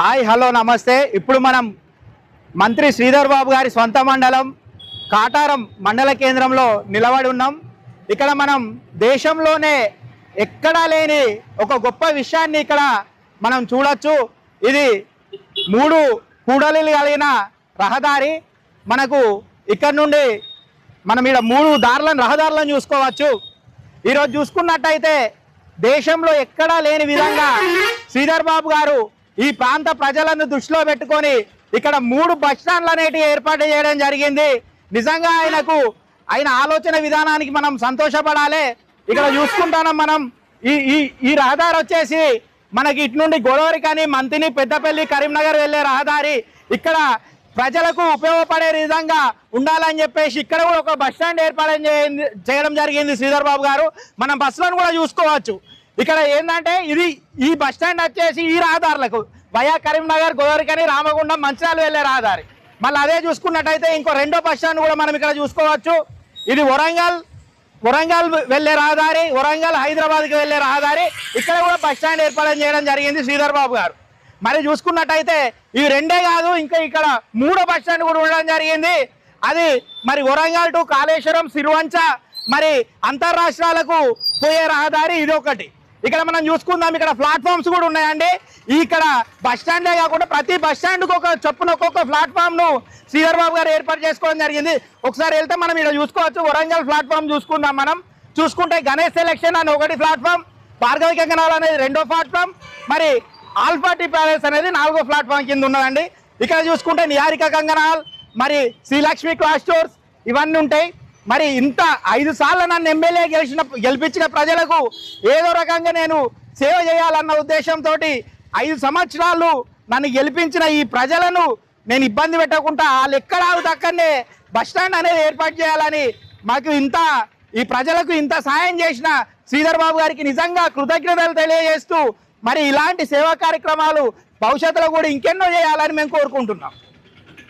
Hi hello నమస్తే. ఇప్పుడు మనం మంత్రి శ్రీధర్ బాబు గారి సొంత మండలం కాటారం మండల కేంద్రంలో నిలబడి ఉన్నాం. ఇక్కడ మనం దేశంలోనే ఎక్కడా లేని ఒక గొప్ప విషయాన్ని ఇక్కడ మనం చూడొచ్చు. ఇది 3 కూడలిలు కలిగిన రహదారి. మనకు ఇక్కడ నుండి మనం ఇక్కడ 3 రహదారులను చూసుకోవచ్చు. ఈరోజు చూసుకున్నట్టయితే దేశంలో ఎక్కడా లేని విధంగా శ్రీధర్ బాబు గారు ఈ ప్రాంత ప్రజలను దృష్టిలో పెట్టుకొని ఇక్కడ 3 బస్ స్టాండ్లు అనేటివి ఏర్పాటు చేయడం జరిగింది. నిజంగా ఆయన ఆలోచన విధానానికి మనం సంతోషపడాలి. ఇక్కడ చూసుకుంటున్నాం మనం ఈ రహదారి వచ్చేసి మనకి ఇటు నుండి గోదావరి కానీ మంతిని పెద్దపల్లి కరీంనగర్ వెళ్ళే రహదారి. ఇక్కడ ప్రజలకు ఉపయోగపడే విధంగా ఉండాలని చెప్పేసి ఇక్కడ కూడా ఒక బస్ స్టాండ్ ఏర్పాటు చేయడం జరిగింది శ్రీధర్ బాబు గారు. మనం బస్సులను కూడా చూసుకోవచ్చు. ఇక్కడ ఏంటంటే ఈ బస్ స్టాండ్ వచ్చేసి ఈ రహదారులకు వయా కరీంనగర్ గోదావరి కానీ రామగుండం మంచిర్యాల వెళ్ళే రహదారి. మళ్ళీ అదే చూసుకున్నట్టయితే ఇంకో 2వ బస్ స్టాండ్ కూడా మనం ఇక్కడ చూసుకోవచ్చు. ఇది వరంగల్ వెళ్ళే రహదారి, వరంగల్ హైదరాబాద్కి వెళ్ళే రహదారి. ఇక్కడ కూడా బస్ స్టాండ్ ఏర్పాటు చేయడం జరిగింది శ్రీధర్ బాబు గారు. మరి చూసుకున్నట్టయితే ఇవి 2 కాదు, ఇంకా ఇక్కడ 3వ బస్ స్టాండ్ కూడా ఉండడం జరిగింది. అది మరి వరంగల్ టు కాళేశ్వరం సిరువంచ మరి అంతర్రాష్ట్రాలకు పోయే రహదారి ఇది ఒకటి. ఇక్కడ మనం చూసుకుందాం, ఇక్కడ ప్లాట్ఫామ్స్ కూడా ఉన్నాయండి. ఇక్కడ బస్ స్టాండే కాకుండా ప్రతి బస్ స్టాండ్కి ఒక్కొక్క ప్లాట్ఫామ్ను శ్రీధర్ బాబు గారు ఏర్పాటు చేసుకోవడం జరిగింది. ఒకసారి వెళ్తే మనం ఇక్కడ చూసుకోవచ్చు. వరంగల్ ప్లాట్ఫామ్ చూసుకుందాం. మనం చూసుకుంటే గణేష్ సెలక్షన్ అని 1 ప్లాట్ఫామ్, భార్గవి కంగనాల్ అనేది 2వ ప్లాట్ఫామ్, మరి ఆల్ఫాటీ ప్యాలెస్ అనేది 4వ ప్లాట్ఫామ్ కింద ఉన్నదండి. ఇక్కడ చూసుకుంటే నిహారిక కంగనాల్, మరి శ్రీలక్ష్మి క్లాస్ స్టోర్స్ ఇవన్నీ ఉంటాయి. మరి ఇంత 5 సార్లు నన్ను ఎమ్మెల్యే గెలిపించిన ప్రజలకు ఏదో రకంగా నేను సేవ చేయాలన్న ఉద్దేశంతో 5 సంవత్సరాలు నన్ను గెలిపించిన ఈ ప్రజలను నేను ఇబ్బంది పెట్టకుండా వాళ్ళు ఎక్కడ ఆగుతక్కనే బస్ స్టాండ్ అనేది ఏర్పాటు చేయాలని మాకు ఈ ప్రజలకు ఇంత సాయం చేసిన శ్రీధర్ బాబు గారికి నిజంగా కృతజ్ఞతలు తెలియజేస్తూ మరి ఇలాంటి సేవా కార్యక్రమాలు భవిష్యత్తులో కూడా ఇంకెన్నో చేయాలని మేము కోరుకుంటున్నాం.